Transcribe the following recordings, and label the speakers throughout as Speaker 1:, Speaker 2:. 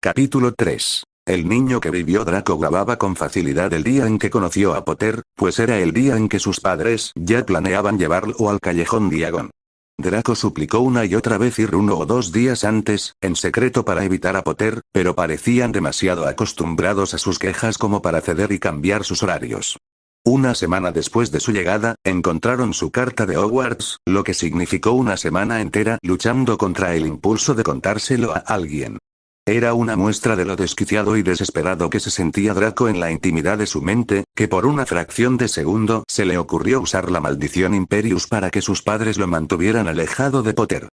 Speaker 1: Capítulo 3. El niño que vivió. Draco grababa con facilidad el día en que conoció a Potter, pues era el día en que sus padres ya planeaban llevarlo al Callejón Diagon. Draco suplicó una y otra vez ir 1 o 2 días antes, en secreto para evitar a Potter, pero parecían demasiado acostumbrados a sus quejas como para ceder y cambiar sus horarios. Una semana después de su llegada, encontraron su carta de Hogwarts, lo que significó una semana entera luchando contra el impulso de contárselo a alguien. Era una muestra de lo desquiciado y desesperado que se sentía Draco en la intimidad de su mente, que por una fracción de segundo se le ocurrió usar la maldición Imperius para que sus padres lo mantuvieran alejado de Potter.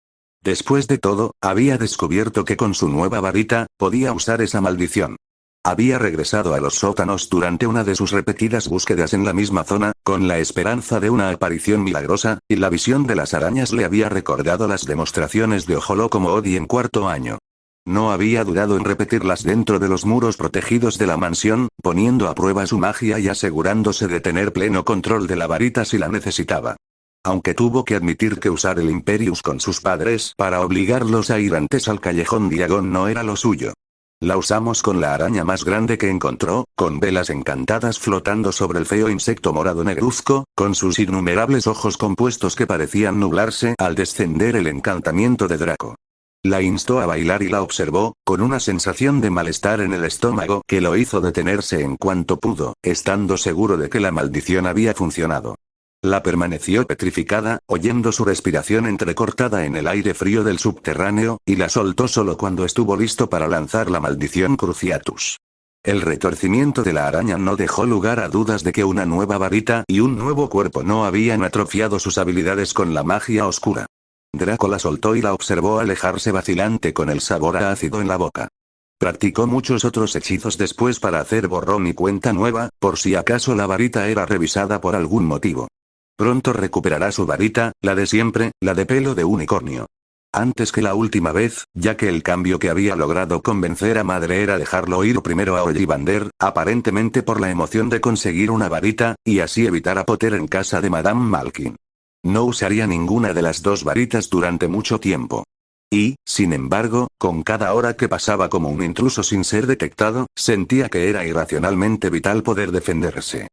Speaker 1: Después de todo, había descubierto que con su nueva varita, podía usar esa maldición. Había regresado a los sótanos durante una de sus repetidas búsquedas en la misma zona, con la esperanza de una aparición milagrosa, y la visión de las arañas le había recordado las demostraciones de Ojolocomo Odi en 4º año. No había dudado en repetirlas dentro de los muros protegidos de la mansión, poniendo a prueba su magia y asegurándose de tener pleno control de la varita si la necesitaba. Aunque tuvo que admitir que usar el Imperius con sus padres para obligarlos a ir antes al Callejón Diagon no era lo suyo. La usamos con la araña más grande que encontró, con velas encantadas flotando sobre el feo insecto morado negruzco, con sus innumerables ojos compuestos que parecían nublarse al descender el encantamiento de Draco. La instó a bailar y la observó, con una sensación de malestar en el estómago que lo hizo detenerse en cuanto pudo, estando seguro de que la maldición había funcionado. La permaneció petrificada, oyendo su respiración entrecortada en el aire frío del subterráneo, y la soltó solo cuando estuvo listo para lanzar la maldición Cruciatus. El retorcimiento de la araña no dejó lugar a dudas de que una nueva varita y un nuevo cuerpo no habían atrofiado sus habilidades con la magia oscura. Draco la soltó y la observó alejarse vacilante con el sabor a ácido en la boca. Practicó muchos otros hechizos después para hacer borrón y cuenta nueva, por si acaso la varita era revisada por algún motivo. Pronto recuperará su varita, la de siempre, la de pelo de unicornio. Antes que la última vez, ya que el cambio que había logrado convencer a Madre era dejarlo ir primero a Ollivander, aparentemente por la emoción de conseguir una varita, y así evitar a Potter en casa de Madame Malkin. No usaría ninguna de las dos varitas durante mucho tiempo. Y, sin embargo, con cada hora que pasaba como un intruso sin ser detectado, sentía que era irracionalmente vital poder defenderse.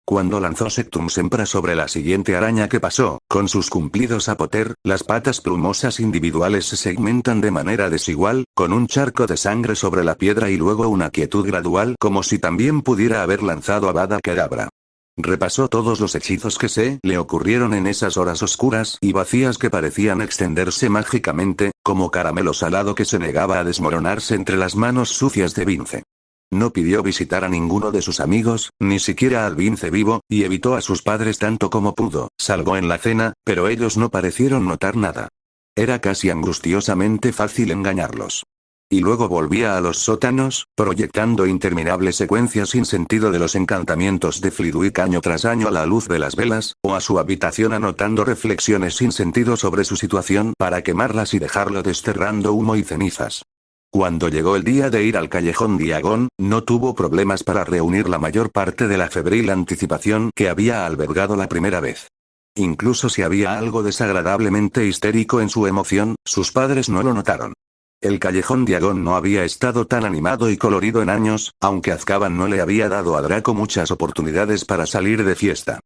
Speaker 1: Cuando lanzó Sectum Sempra sobre la siguiente araña que pasó, con sus cumplidos a Potter, las patas plumosas individuales se segmentan de manera desigual, con un charco de sangre sobre la piedra y luego una quietud gradual como si también pudiera haber lanzado Avada Kedavra. Repasó todos los hechizos que se le ocurrieron en esas horas oscuras y vacías que parecían extenderse mágicamente, como caramelo salado que se negaba a desmoronarse entre las manos sucias de Vince. No pidió visitar a ninguno de sus amigos, ni siquiera al Vince vivo, y evitó a sus padres tanto como pudo, salvo en la cena, pero ellos no parecieron notar nada. Era casi angustiosamente fácil engañarlos. Y luego volvía a los sótanos, proyectando interminables secuencias sin sentido de los encantamientos de Flitwick año tras año a la luz de las velas, o a su habitación anotando reflexiones sin sentido sobre su situación para quemarlas y dejarlo desterrando humo y cenizas. Cuando llegó el día de ir al Callejón Diagon, no tuvo problemas para reunir la mayor parte de la febril anticipación que había albergado la primera vez. Incluso si había algo desagradablemente histérico en su emoción, sus padres no lo notaron. El Callejón Diagon no había estado tan animado y colorido en años, aunque Azkaban no le había dado a Draco muchas oportunidades para salir de fiesta.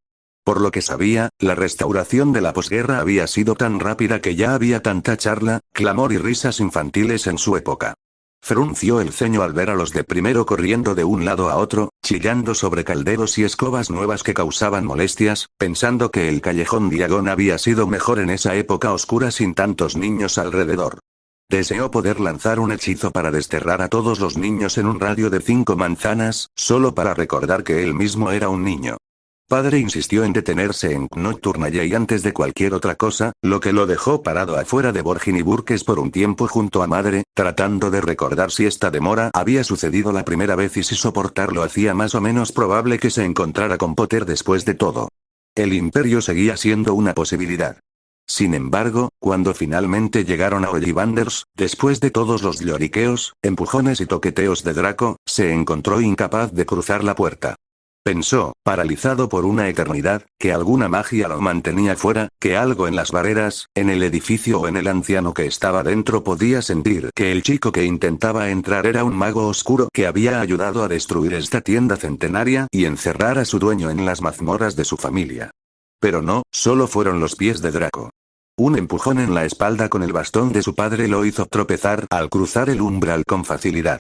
Speaker 1: Por lo que sabía, la restauración de la posguerra había sido tan rápida que ya había tanta charla, clamor y risas infantiles en su época. Frunció el ceño al ver a los de primero corriendo de un lado a otro, chillando sobre calderos y escobas nuevas que causaban molestias, pensando que el Callejón Diagon había sido mejor en esa época oscura sin tantos niños alrededor. Deseó poder lanzar un hechizo para desterrar a todos los niños en un radio de 5 manzanas, solo para recordar que él mismo era un niño. Padre insistió en detenerse en Knockturnalle antes de cualquier otra cosa, lo que lo dejó parado afuera de Borgin y Burkes por un tiempo junto a Madre, tratando de recordar si esta demora había sucedido la primera vez y si soportarlo hacía más o menos probable que se encontrara con Potter después de todo. El Imperio seguía siendo una posibilidad. Sin embargo, cuando finalmente llegaron a Ollivanders, después de todos los lloriqueos, empujones y toqueteos de Draco, se encontró incapaz de cruzar la puerta. Pensó, paralizado por una eternidad, que alguna magia lo mantenía fuera, que algo en las barreras, en el edificio o en el anciano que estaba dentro podía sentir que el chico que intentaba entrar era un mago oscuro que había ayudado a destruir esta tienda centenaria y encerrar a su dueño en las mazmorras de su familia. Pero no, solo fueron los pies de Draco. Un empujón en la espalda con el bastón de su padre lo hizo tropezar al cruzar el umbral con facilidad.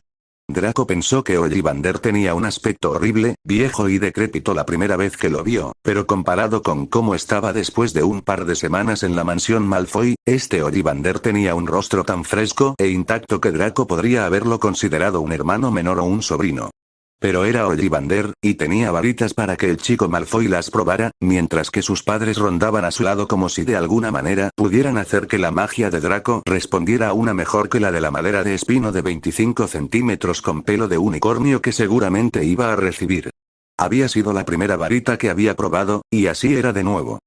Speaker 1: Draco pensó que Ollivander tenía un aspecto horrible, viejo y decrépito la primera vez que lo vio, pero comparado con cómo estaba después de un par de semanas en la mansión Malfoy, este Ollivander tenía un rostro tan fresco e intacto que Draco podría haberlo considerado un hermano menor o un sobrino. Pero era Ollivander, y tenía varitas para que el chico Malfoy las probara, mientras que sus padres rondaban a su lado como si de alguna manera pudieran hacer que la magia de Draco respondiera a una mejor que la de la madera de espino de 25 centímetros con pelo de unicornio que seguramente iba a recibir. Había sido la primera varita que había probado, y así era de nuevo.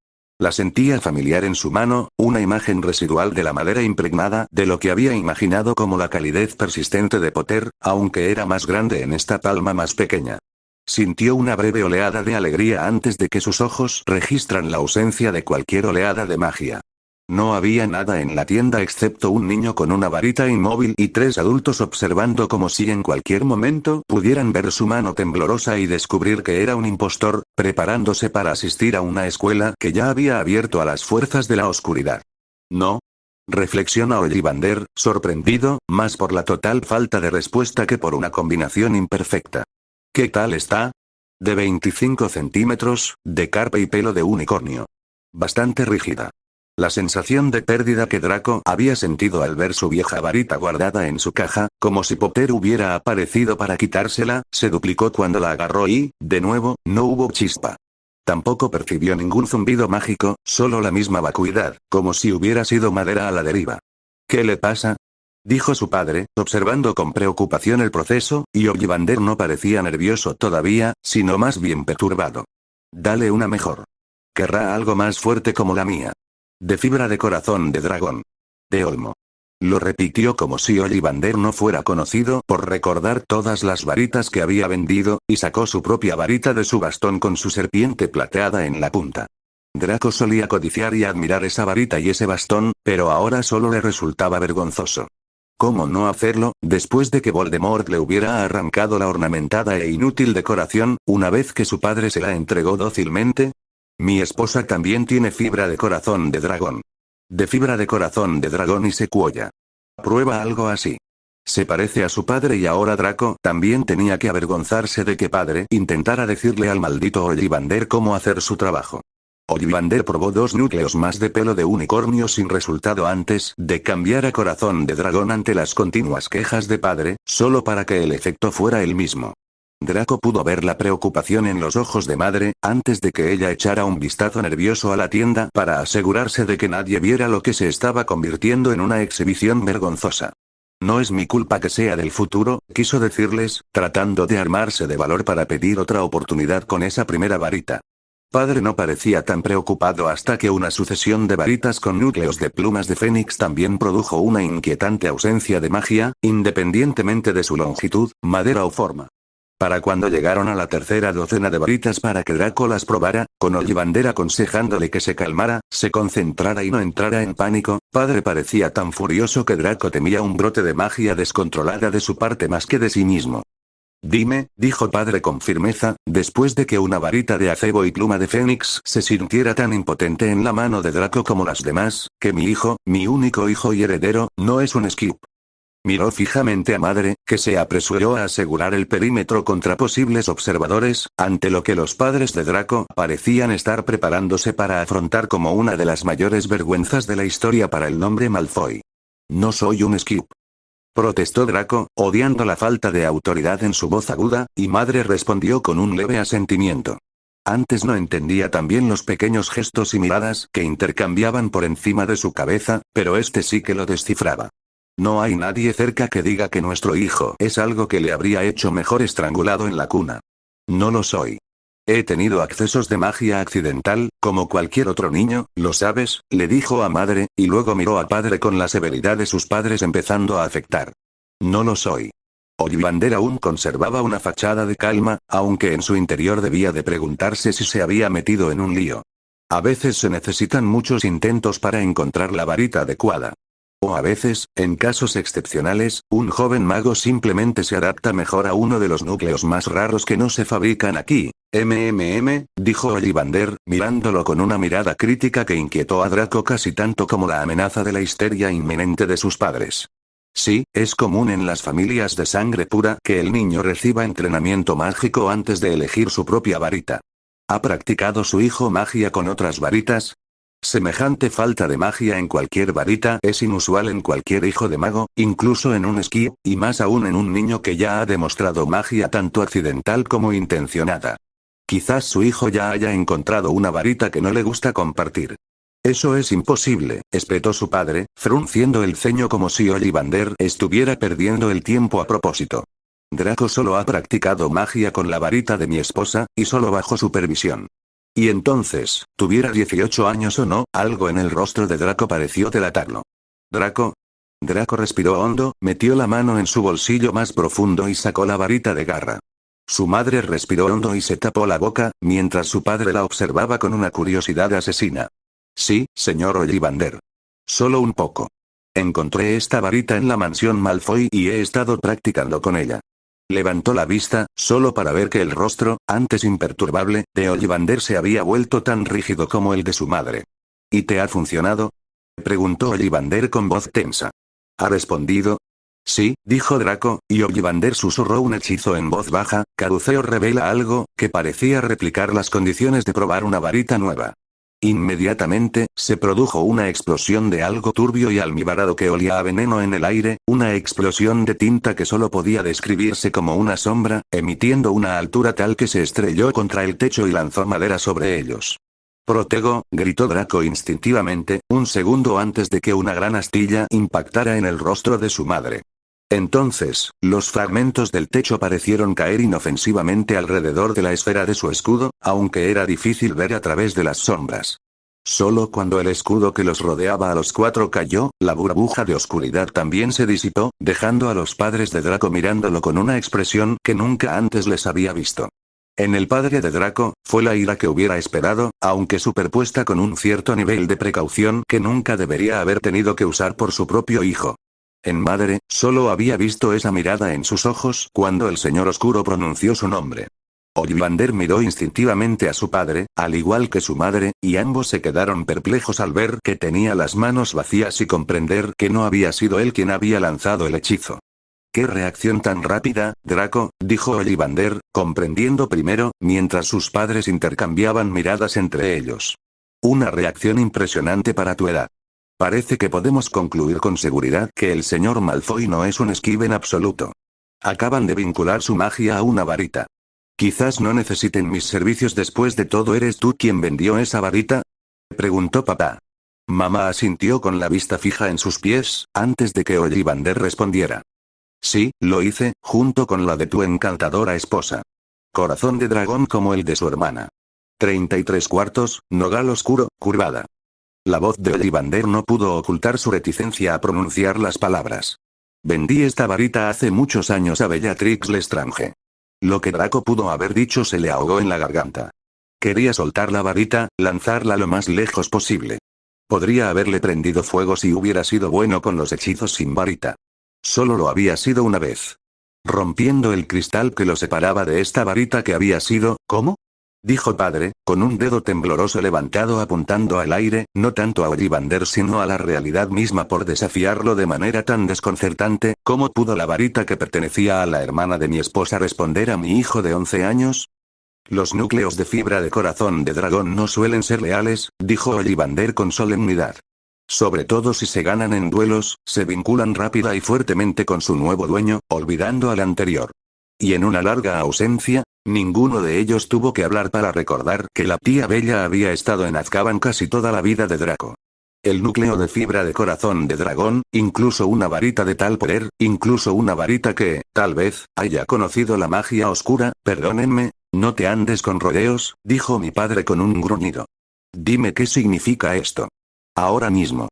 Speaker 1: La sentía familiar en su mano, una imagen residual de la madera impregnada de lo que había imaginado como la calidez persistente de Potter, aunque era más grande en esta palma más pequeña. Sintió una breve oleada de alegría antes de que sus ojos registran la ausencia de cualquier oleada de magia. No había nada en la tienda excepto un niño con una varita inmóvil y 3 adultos observando como si en cualquier momento pudieran ver su mano temblorosa y descubrir que era un impostor, preparándose para asistir a una escuela que ya había abierto a las fuerzas de la oscuridad. ¿No? Reflexiona Ollivander, sorprendido, más por la total falta de respuesta que por una combinación imperfecta. ¿Qué tal está? De 25 centímetros, de carpa y pelo de unicornio. Bastante rígida. La sensación de pérdida que Draco había sentido al ver su vieja varita guardada en su caja, como si Potter hubiera aparecido para quitársela, se duplicó cuando la agarró y, de nuevo, no hubo chispa. Tampoco percibió ningún zumbido mágico, solo la misma vacuidad, como si hubiera sido madera a la deriva. ¿Qué le pasa?, dijo su padre, observando con preocupación el proceso, y Ollivander no parecía nervioso todavía, sino más bien perturbado. Dale una mejor. Querrá algo más fuerte como la mía. De fibra de corazón de dragón. De olmo. Lo repitió como si Ollivander no fuera conocido por recordar todas las varitas que había vendido, y sacó su propia varita de su bastón con su serpiente plateada en la punta. Draco solía codiciar y admirar esa varita y ese bastón, pero ahora solo le resultaba vergonzoso. ¿Cómo no hacerlo, después de que Voldemort le hubiera arrancado la ornamentada e inútil decoración, una vez que su padre se la entregó dócilmente? Mi esposa también tiene fibra de corazón de dragón. De fibra de corazón de dragón y secuoya. Prueba algo así. Se parece a su padre y ahora Draco también tenía que avergonzarse de que padre intentara decirle al maldito Ollivander cómo hacer su trabajo. Ollivander probó 2 núcleos más de pelo de unicornio sin resultado antes de cambiar a corazón de dragón ante las continuas quejas de padre, solo para que el efecto fuera el mismo. Draco pudo ver la preocupación en los ojos de madre, antes de que ella echara un vistazo nervioso a la tienda para asegurarse de que nadie viera lo que se estaba convirtiendo en una exhibición vergonzosa. No es mi culpa que sea del futuro, quiso decirles, tratando de armarse de valor para pedir otra oportunidad con esa primera varita. Padre no parecía tan preocupado hasta que una sucesión de varitas con núcleos de plumas de fénix también produjo una inquietante ausencia de magia, independientemente de su longitud, madera o forma. Para cuando llegaron a la tercera docena de varitas para que Draco las probara, con Ollivander aconsejándole que se calmara, se concentrara y no entrara en pánico, padre parecía tan furioso que Draco temía un brote de magia descontrolada de su parte más que de sí mismo. Dime, dijo padre con firmeza, después de que una varita de acebo y pluma de fénix se sintiera tan impotente en la mano de Draco como las demás, que mi hijo, mi único hijo y heredero, no es un Skip. Miró fijamente a madre, que se apresuró a asegurar el perímetro contra posibles observadores, ante lo que los padres de Draco parecían estar preparándose para afrontar como una de las mayores vergüenzas de la historia para el nombre Malfoy. No soy un Skip. Protestó Draco, odiando la falta de autoridad en su voz aguda, y madre respondió con un leve asentimiento. Antes no entendía también los pequeños gestos y miradas que intercambiaban por encima de su cabeza, pero este sí que lo descifraba. No hay nadie cerca que diga que nuestro hijo es algo que le habría hecho mejor estrangulado en la cuna. No lo soy. He tenido accesos de magia accidental, como cualquier otro niño, lo sabes, le dijo a madre, y luego miró a padre con la severidad de sus padres empezando a afectar. No lo soy. Ollivander aún conservaba una fachada de calma, aunque en su interior debía de preguntarse si se había metido en un lío. A veces se necesitan muchos intentos para encontrar la varita adecuada. O a veces, en casos excepcionales, un joven mago simplemente se adapta mejor a uno de los núcleos más raros que no se fabrican aquí. Dijo Ollivander, mirándolo con una mirada crítica que inquietó a Draco casi tanto como la amenaza de la histeria inminente de sus padres. Sí, es común en las familias de sangre pura que el niño reciba entrenamiento mágico antes de elegir su propia varita. ¿Ha practicado su hijo magia con otras varitas? Semejante falta de magia en cualquier varita es inusual en cualquier hijo de mago, incluso en un esquí, y más aún en un niño que ya ha demostrado magia tanto accidental como intencionada. Quizás su hijo ya haya encontrado una varita que no le gusta compartir. Eso es imposible, espetó su padre, frunciendo el ceño como si Ollivander estuviera perdiendo el tiempo a propósito. Draco solo ha practicado magia con la varita de mi esposa, y solo bajo supervisión. Y entonces, tuviera 18 años o no, algo en el rostro de Draco pareció delatarlo. ¿Draco? Draco respiró hondo, metió la mano en su bolsillo más profundo y sacó la varita de garra. Su madre respiró hondo y se tapó la boca, mientras su padre la observaba con una curiosidad asesina. Sí, señor Ollivander. Solo un poco. Encontré esta varita en la mansión Malfoy y he estado practicando con ella. Levantó la vista, solo para ver que el rostro, antes imperturbable, de Ollivander se había vuelto tan rígido como el de su madre. ¿Y te ha funcionado? Preguntó Ollivander con voz tensa. ¿Ha respondido? Sí, dijo Draco, y Ollivander susurró un hechizo en voz baja. Caduceo revela algo, que parecía replicar las condiciones de probar una varita nueva. Inmediatamente, se produjo una explosión de algo turbio y almibarado que olía a veneno en el aire, una explosión de tinta que solo podía describirse como una sombra, emitiendo una altura tal que se estrelló contra el techo y lanzó madera sobre ellos. Protego, gritó Draco instintivamente, un segundo antes de que una gran astilla impactara en el rostro de su madre. Entonces, los fragmentos del techo parecieron caer inofensivamente alrededor de la esfera de su escudo, aunque era difícil ver a través de las sombras. Solo cuando el escudo que los rodeaba a los cuatro cayó, la burbuja de oscuridad también se disipó, dejando a los padres de Draco mirándolo con una expresión que nunca antes les había visto. En el padre de Draco, fue la ira que hubiera esperado, aunque superpuesta con un cierto nivel de precaución que nunca debería haber tenido que usar por su propio hijo. En madre, solo había visto esa mirada en sus ojos cuando el señor oscuro pronunció su nombre. Ollivander miró instintivamente a su padre, al igual que su madre, y ambos se quedaron perplejos al ver que tenía las manos vacías y comprender que no había sido él quien había lanzado el hechizo. «¡Qué reacción tan rápida, Draco!», dijo Ollivander, comprendiendo primero, mientras sus padres intercambiaban miradas entre ellos. «Una reacción impresionante para tu edad. Parece que podemos concluir con seguridad que el señor Malfoy no es un esquive en absoluto. Acaban de vincular su magia a una varita. Quizás no necesiten mis servicios después de todo. ¿Eres tú quien vendió esa varita?», preguntó papá. Mamá asintió con la vista fija en sus pies, antes de que Ollivander respondiera. «Sí, lo hice, junto con la de tu encantadora esposa. Corazón de dragón como el de su hermana. 33/4, nogal oscuro, curvada». La voz de Ollivander no pudo ocultar su reticencia a pronunciar las palabras. «Vendí esta varita hace muchos años a Bellatrix Lestrange». Lo que Draco pudo haber dicho se le ahogó en la garganta. Quería soltar la varita, lanzarla lo más lejos posible. Podría haberle prendido fuego si hubiera sido bueno con los hechizos sin varita. Solo lo había sido una vez. Rompiendo el cristal que lo separaba de esta varita que había sido, ¿cómo?, dijo padre, con un dedo tembloroso levantado apuntando al aire, no tanto a Ollivander sino a la realidad misma por desafiarlo de manera tan desconcertante. ¿Cómo pudo la varita que pertenecía a la hermana de mi esposa responder a mi hijo de 11 años? Los núcleos de fibra de corazón de dragón no suelen ser leales, dijo Ollivander con solemnidad. Sobre todo si se ganan en duelos, se vinculan rápida y fuertemente con su nuevo dueño, olvidando al anterior. Y en una larga ausencia, ninguno de ellos tuvo que hablar para recordar que la tía Bella había estado en Azkaban casi toda la vida de Draco. El núcleo de fibra de corazón de dragón, incluso una varita de tal poder, incluso una varita que, tal vez, haya conocido la magia oscura. Perdónenme, no te andes con rodeos, dijo mi padre con un gruñido. Dime qué significa esto. Ahora mismo.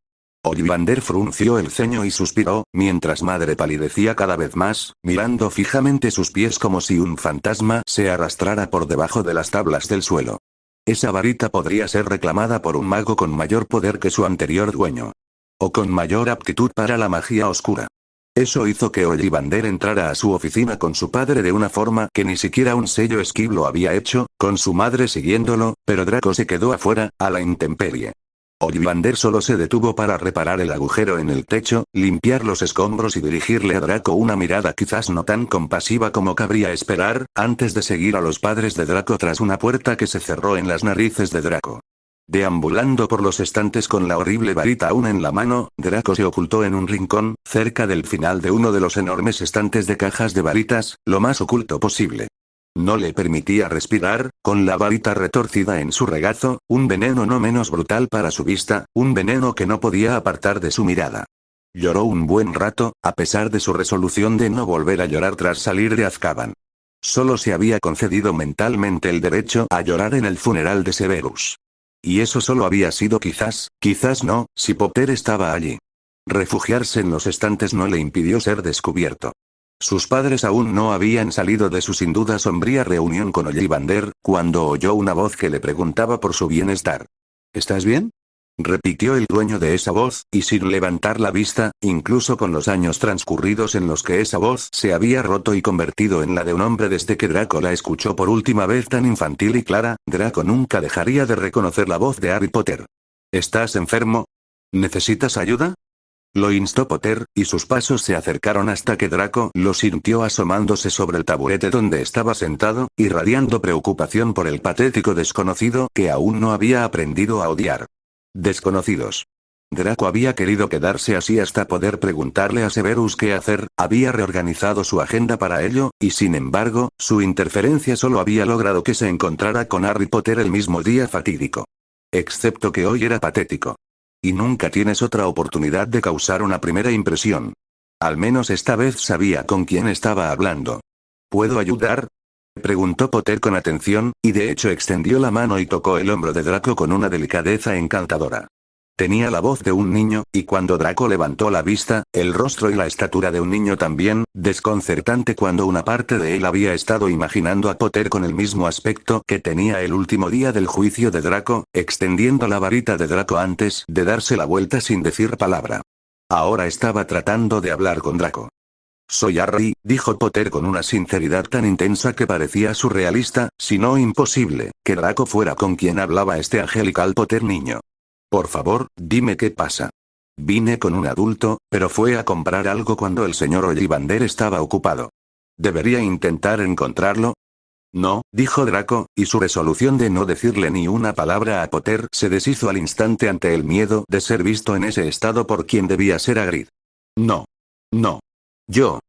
Speaker 1: Ollivander frunció el ceño y suspiró, mientras Madre palidecía cada vez más, mirando fijamente sus pies como si un fantasma se arrastrara por debajo de las tablas del suelo. Esa varita podría ser reclamada por un mago con mayor poder que su anterior dueño. O con mayor aptitud para la magia oscura. Eso hizo que Ollivander entrara a su oficina con su padre de una forma que ni siquiera un sello esquiv lo había hecho, con su madre siguiéndolo, pero Draco se quedó afuera, a la intemperie. Ollivander solo se detuvo para reparar el agujero en el techo, limpiar los escombros y dirigirle a Draco una mirada quizás no tan compasiva como cabría esperar, antes de seguir a los padres de Draco tras una puerta que se cerró en las narices de Draco. Deambulando por los estantes con la horrible varita aún en la mano, Draco se ocultó en un rincón, cerca del final de uno de los enormes estantes de cajas de varitas, lo más oculto posible. No le permitía respirar, con la varita retorcida en su regazo, un veneno no menos brutal para su vista, un veneno que no podía apartar de su mirada. Lloró un buen rato, a pesar de su resolución de no volver a llorar tras salir de Azkaban. Solo se había concedido mentalmente el derecho a llorar en el funeral de Severus. Y eso solo había sido quizás no, si Potter estaba allí. Refugiarse en los estantes no le impidió ser descubierto. Sus padres aún no habían salido de su sin duda sombría reunión con Ollivander, cuando oyó una voz que le preguntaba por su bienestar. ¿Estás bien? Repitió el dueño de esa voz, y sin levantar la vista, incluso con los años transcurridos en los que esa voz se había roto y convertido en la de un hombre desde que Draco la escuchó por última vez tan infantil y clara, Draco nunca dejaría de reconocer la voz de Harry Potter. ¿Estás enfermo? ¿Necesitas ayuda? Lo instó Potter, y sus pasos se acercaron hasta que Draco lo sintió asomándose sobre el taburete donde estaba sentado, irradiando preocupación por el patético desconocido que aún no había aprendido a odiar. Desconocidos. Draco había querido quedarse así hasta poder preguntarle a Severus qué hacer, había reorganizado su agenda para ello, y sin embargo, su interferencia solo había logrado que se encontrara con Harry Potter el mismo día fatídico. Excepto que hoy era patético. Y nunca tienes otra oportunidad de causar una primera impresión. Al menos esta vez sabía con quién estaba hablando. ¿Puedo ayudar? Preguntó Potter con atención, y de hecho extendió la mano y tocó el hombro de Draco con una delicadeza encantadora. Tenía la voz de un niño, y cuando Draco levantó la vista, el rostro y la estatura de un niño también, desconcertante cuando una parte de él había estado imaginando a Potter con el mismo aspecto que tenía el último día del juicio de Draco, extendiendo la varita de Draco antes de darse la vuelta sin decir palabra. Ahora estaba tratando de hablar con Draco. «Soy Harry», dijo Potter con una sinceridad tan intensa que parecía surrealista, si no imposible, que Draco fuera con quien hablaba este angelical Potter niño. «Por favor, dime qué pasa». «Vine con un adulto, pero fue a comprar algo cuando el señor Ollivander estaba ocupado. ¿Debería intentar encontrarlo?» «No», dijo Draco, y su resolución de no decirle ni una palabra a Potter se deshizo al instante ante el miedo de ser visto en ese estado por quien debía ser Hagrid. «No. No. Yo,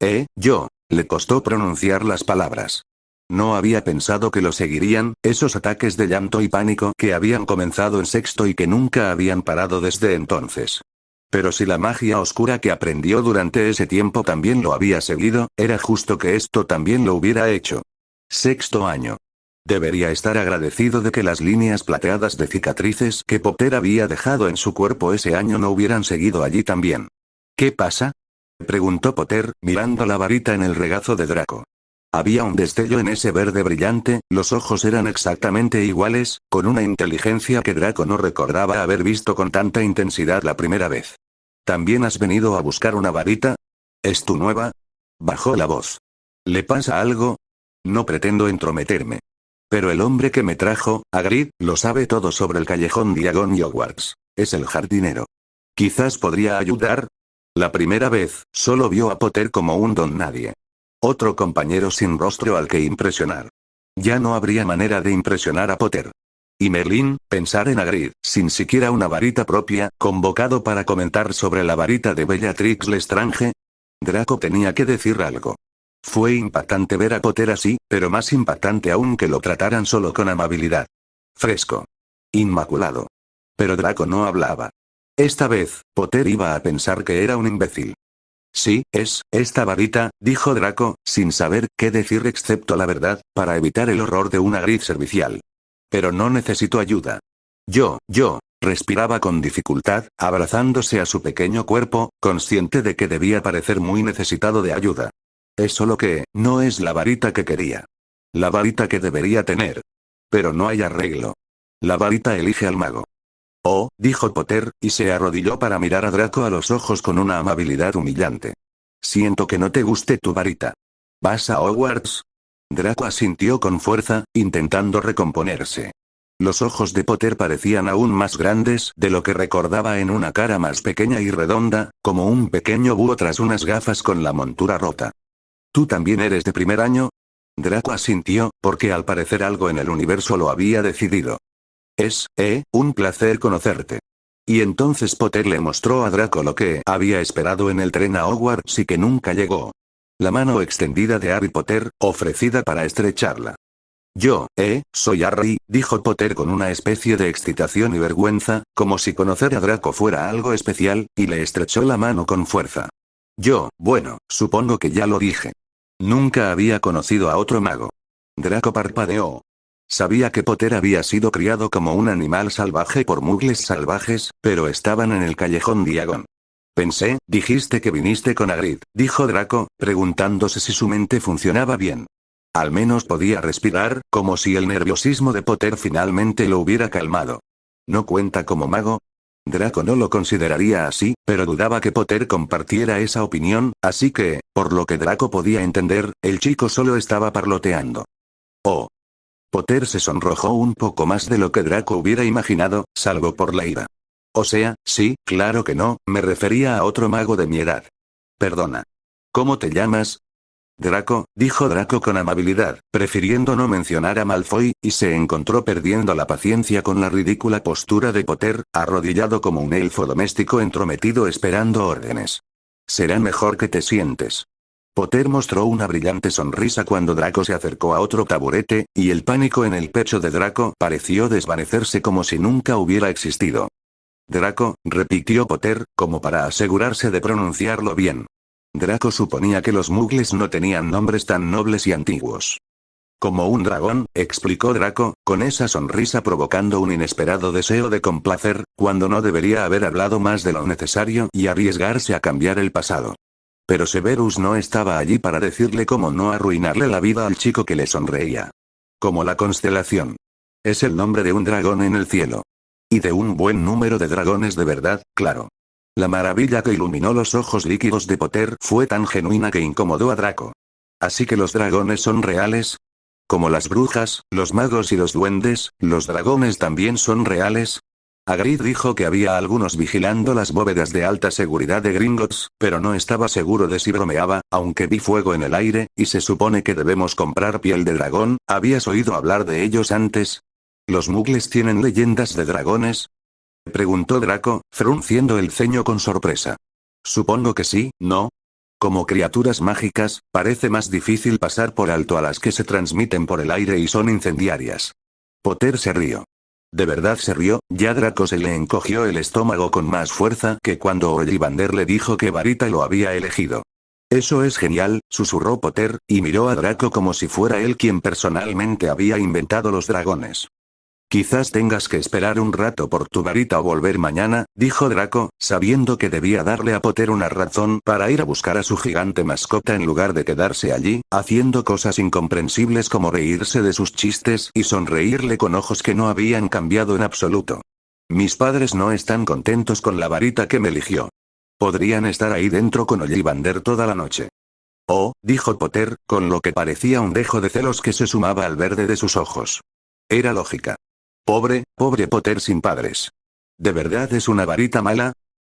Speaker 1: le costó pronunciar las palabras. No había pensado que lo seguirían, esos ataques de llanto y pánico que habían comenzado en sexto y que nunca habían parado desde entonces. Pero si la magia oscura que aprendió durante ese tiempo también lo había seguido, era justo que esto también lo hubiera hecho. Sexto año. Debería estar agradecido de que las líneas plateadas de cicatrices que Potter había dejado en su cuerpo ese año no hubieran seguido allí también. ¿Qué pasa?, preguntó Potter, mirando la varita en el regazo de Draco. Había un destello en ese verde brillante, los ojos eran exactamente iguales, con una inteligencia que Draco no recordaba haber visto con tanta intensidad la primera vez. ¿También has venido a buscar una varita? ¿Es tu nueva? Bajó la voz. ¿Le pasa algo? No pretendo entrometerme. Pero el hombre que me trajo, Hagrid, lo sabe todo sobre el callejón Diagon y Hogwarts. Es el jardinero. Quizás podría ayudar. La primera vez, solo vio a Potter como un don nadie. Otro compañero sin rostro al que impresionar. Ya no habría manera de impresionar a Potter. Y Merlín, pensar en Hagrid, sin siquiera una varita propia, convocado para comentar sobre la varita de Bellatrix Lestrange. Draco tenía que decir algo. Fue impactante ver a Potter así, pero más impactante aún que lo trataran solo con amabilidad. Fresco. Inmaculado. Pero Draco no hablaba. Esta vez, Potter iba a pensar que era un imbécil. Sí, es, esta varita, dijo Draco, sin saber qué decir excepto la verdad, para evitar el horror de un Hagrid servicial. Pero no necesito ayuda. Yo, Respiraba con dificultad, abrazándose a su pequeño cuerpo, consciente de que debía parecer muy necesitado de ayuda. Es solo que, no es la varita que quería. La varita que debería tener. Pero no hay arreglo. La varita elige al mago. Oh, dijo Potter, y se arrodilló para mirar a Draco a los ojos con una amabilidad humillante. Siento que no te guste tu varita. ¿Vas a Hogwarts? Draco asintió con fuerza, intentando recomponerse. Los ojos de Potter parecían aún más grandes de lo que recordaba en una cara más pequeña y redonda, como un pequeño búho tras unas gafas con la montura rota. ¿Tú también eres de primer año? Draco asintió, porque al parecer algo en el universo lo había decidido. Un placer conocerte. Y entonces Potter le mostró a Draco lo que había esperado en el tren a Hogwarts y que nunca llegó. La mano extendida de Harry Potter, ofrecida para estrecharla. Soy Harry, dijo Potter con una especie de excitación y vergüenza, como si conocer a Draco fuera algo especial, y le estrechó la mano con fuerza. Bueno, supongo que ya lo dije. Nunca había conocido a otro mago. Draco parpadeó. Sabía que Potter había sido criado como un animal salvaje por muggles salvajes, pero estaban en el callejón Diagon. Dijiste que viniste con Hagrid, dijo Draco, preguntándose si su mente funcionaba bien. Al menos podía respirar, como si el nerviosismo de Potter finalmente lo hubiera calmado. ¿No cuenta como mago? Draco no lo consideraría así, pero dudaba que Potter compartiera esa opinión, así que, por lo que Draco podía entender, el chico solo estaba parloteando. Oh. Potter se sonrojó un poco más de lo que Draco hubiera imaginado, salvo por la ira. O sea, sí, claro que no, me refería a otro mago de mi edad. Perdona. ¿Cómo te llamas? Draco, dijo Draco con amabilidad, prefiriendo no mencionar a Malfoy, y se encontró perdiendo la paciencia con la ridícula postura de Potter, arrodillado como un elfo doméstico entrometido esperando órdenes. Será mejor que te sientes. Potter mostró una brillante sonrisa cuando Draco se acercó a otro taburete, y el pánico en el pecho de Draco pareció desvanecerse como si nunca hubiera existido. Draco, repitió Potter, como para asegurarse de pronunciarlo bien. Draco suponía que los muggles no tenían nombres tan nobles y antiguos. Como un dragón, explicó Draco, con esa sonrisa provocando un inesperado deseo de complacer, cuando no debería haber hablado más de lo necesario y arriesgarse a cambiar el pasado. Pero Severus no estaba allí para decirle cómo no arruinarle la vida al chico que le sonreía. Como la constelación. Es el nombre de un dragón en el cielo. Y de un buen número de dragones de verdad, claro. La maravilla que iluminó los ojos líquidos de Potter fue tan genuina que incomodó a Draco. ¿Así que los dragones son reales? Como las brujas, los magos y los duendes, ¿los dragones también son reales? Hagrid dijo que había algunos vigilando las bóvedas de alta seguridad de Gringotts, pero no estaba seguro de si bromeaba, aunque vi fuego en el aire, y se supone que debemos comprar piel de dragón. ¿Habías oído hablar de ellos antes? ¿Los muggles tienen leyendas de dragones? Preguntó Draco, frunciendo el ceño con sorpresa. Supongo que sí, ¿no? Como criaturas mágicas, parece más difícil pasar por alto a las que se transmiten por el aire y son incendiarias. Potter se rió. De verdad se rió, ya Draco se le encogió el estómago con más fuerza que cuando Ollivander le dijo que Varita lo había elegido. Eso es genial, susurró Potter, y miró a Draco como si fuera él quien personalmente había inventado los dragones. Quizás tengas que esperar un rato por tu varita o volver mañana, dijo Draco, sabiendo que debía darle a Potter una razón para ir a buscar a su gigante mascota en lugar de quedarse allí, haciendo cosas incomprensibles como reírse de sus chistes y sonreírle con ojos que no habían cambiado en absoluto. Mis padres no están contentos con la varita que me eligió. Podrían estar ahí dentro con Ollivander toda la noche. Oh, dijo Potter, con lo que parecía un dejo de celos que se sumaba al verde de sus ojos. Era lógica. Pobre Potter sin padres. ¿De verdad es una varita mala?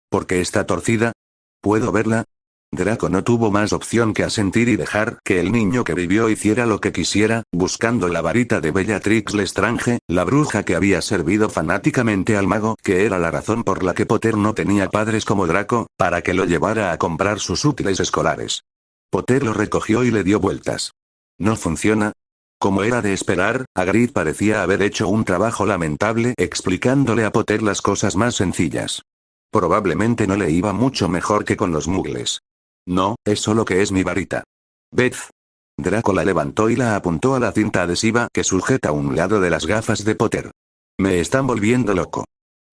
Speaker 1: ¿Por qué está torcida? ¿Puedo verla? Draco no tuvo más opción que asentir y dejar que el niño que vivió hiciera lo que quisiera, buscando la varita de Bellatrix Lestrange, la bruja que había servido fanáticamente al mago, que era la razón por la que Potter no tenía padres como Draco, para que lo llevara a comprar sus útiles escolares. Potter lo recogió y le dio vueltas. ¿No funciona? Como era de esperar, Hagrid parecía haber hecho un trabajo lamentable explicándole a Potter las cosas más sencillas. Probablemente no le iba mucho mejor que con los muggles. No, es solo que es mi varita. Beth. Draco la levantó y la apuntó a la cinta adhesiva que sujeta un lado de las gafas de Potter. Me están volviendo loco.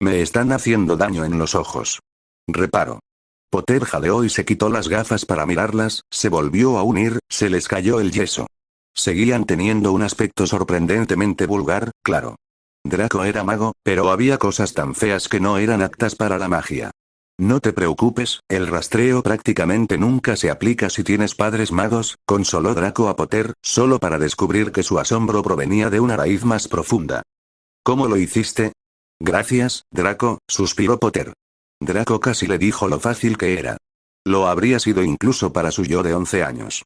Speaker 1: Me están haciendo daño en los ojos. Reparo. Potter jadeó y se quitó las gafas para mirarlas, se volvió a unir, se les cayó el yeso. Seguían teniendo un aspecto sorprendentemente vulgar, claro. Draco era mago, pero había cosas tan feas que no eran aptas para la magia. No te preocupes, el rastreo prácticamente nunca se aplica si tienes padres magos, consoló Draco a Potter, solo para descubrir que su asombro provenía de una raíz más profunda. ¿Cómo lo hiciste? Gracias, Draco, suspiró Potter. Draco casi le dijo lo fácil que era. Lo habría sido incluso para su yo de 11 años.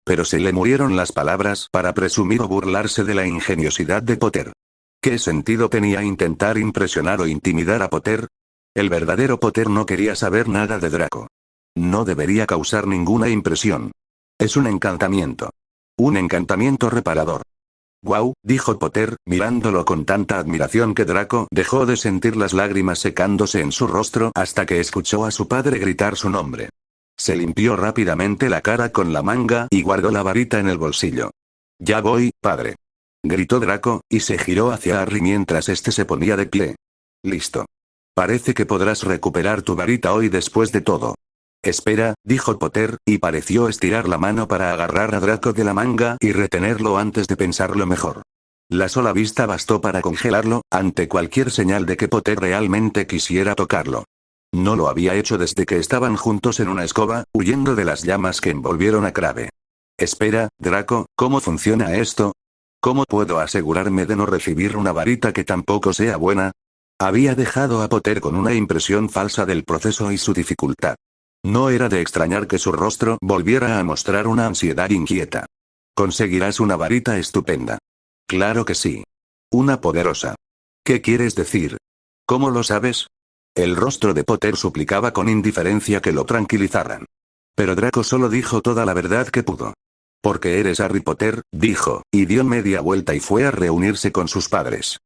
Speaker 1: Pero se le murieron las palabras para presumir o burlarse de la ingeniosidad de Potter. ¿Qué sentido tenía intentar impresionar o intimidar a Potter? El verdadero Potter no quería saber nada de Draco. No debería causar ninguna impresión. Es un encantamiento. Un encantamiento reparador. «Guau», dijo Potter, mirándolo con tanta admiración que Draco dejó de sentir las lágrimas secándose en su rostro hasta que escuchó a su padre gritar su nombre. Se limpió rápidamente la cara con la manga y guardó la varita en el bolsillo. «Ya voy, padre», gritó Draco, y se giró hacia Harry mientras este se ponía de pie. «Listo. Parece que podrás recuperar tu varita hoy después de todo». «Espera», dijo Potter, y pareció estirar la mano para agarrar a Draco de la manga y retenerlo antes de pensarlo mejor. La sola vista bastó para congelarlo, ante cualquier señal de que Potter realmente quisiera tocarlo. No lo había hecho desde que estaban juntos en una escoba, huyendo de las llamas que envolvieron a Crabbe. «Espera, Draco, ¿cómo funciona esto? ¿Cómo puedo asegurarme de no recibir una varita que tampoco sea buena?» Había dejado a Potter con una impresión falsa del proceso y su dificultad. No era de extrañar que su rostro volviera a mostrar una ansiedad inquieta. «Conseguirás una varita estupenda». «Claro que sí. Una poderosa». «¿Qué quieres decir? ¿Cómo lo sabes?» El rostro de Potter suplicaba con indiferencia que lo tranquilizaran. Pero Draco solo dijo toda la verdad que pudo. «Porque eres Harry Potter», dijo, y dio media vuelta y fue a reunirse con sus padres.